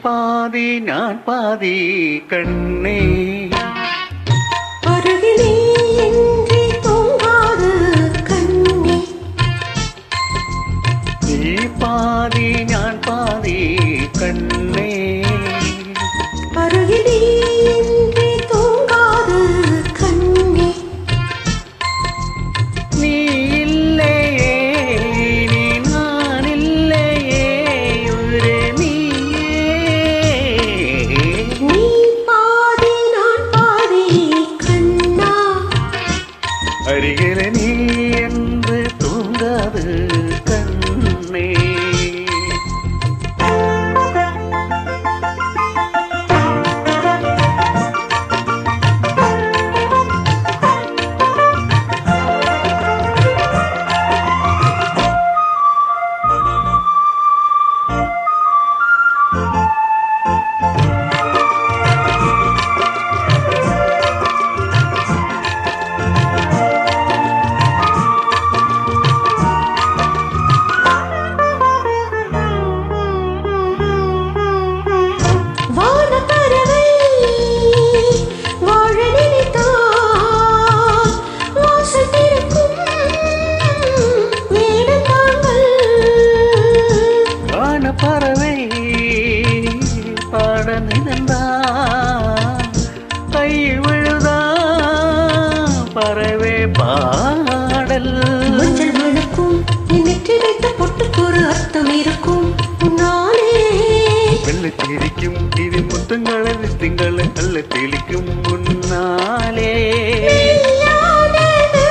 பாதி நான் பாதி கண்ணே அருகிலே இன்றி தூங்காது கண்ணே நீ பாதி நான் பாதி கண்ணே அருகிலே இன்றி தூங்காது கண்ணே நீ இல்லையே நீ நான் இல்லையே ஒரே நீயே நீ பாதி நான் பாதி கண்ணா அருகிலே நீ என்று தூங்காது கண்ணே வானப்பறவை வாழ நினைத்தால் வாசல் திறக்கும் வேடந்தாங்கள் வானப்பறவை பாட நினைந்தா கை விழுதா பறவை பாடல் மஞ்சள் மணக்கும் நெற்றி வைத்த பொட்டுக்கு ஒரு அர்த்தம் இருக்கும் உன்னாலே வெள்ள திரிக்கும் இது முத்தங்களை வித்துங்களை அல்ல தெளிக்கும் முன்னாலே மெய்யானது,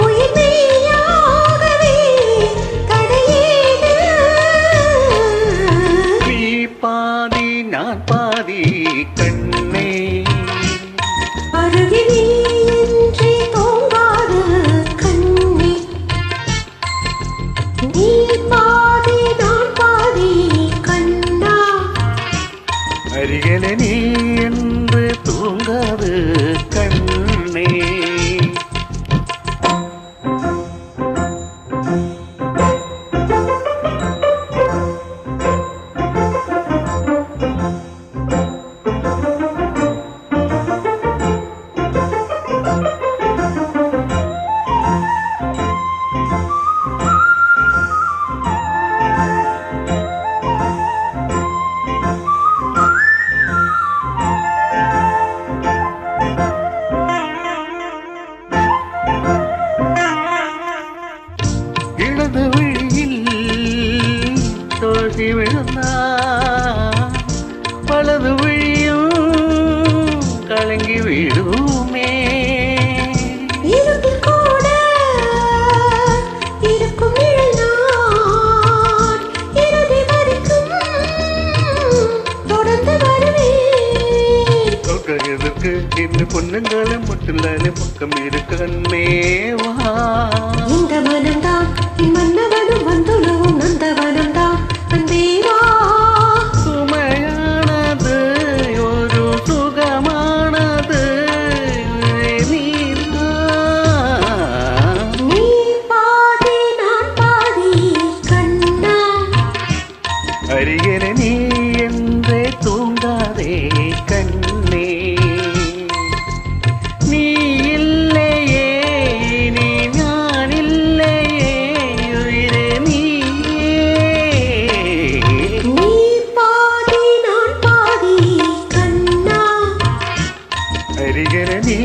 உயிர் மெய்யாகவே தடையேது. நீ பாதி நான் பாதி கண்ணே அருகிலே இன்றி தூங்காது கண்ணே நீ பாதி நான் பாதி கண்ணா அருகிலே நீ என்று தூங்காது கண்ணே இடது விழியில் தோல்வி விழுந்தா வலது விழியும் கலங்கி விடுமே இருட்டில் கூட இருக்கும் நிழல் நான் இறுதி வரைக்கும் தொடர்ந்து வருவேன் எதற்கு இந்த பொண்ணுங்களை முட்டுலாலே பக்கம் இருக்கன்னேவா இந்த மனம்தான் என் மன்னவனும் வந்துலவும் நந்தவனம்தான் அன்பேவா சுமையானது ஒரு சுகமானது நீதான். நீ பாதி நான் பாதி கண்ணா அருகிலே நீ என்றே தூங்காதே கண்ணே நீ இல்லையே நீ நான் இல்லையே உயிரே நீயே நீ பாதி நான் பாதி கண்ணா அருகிலே நீ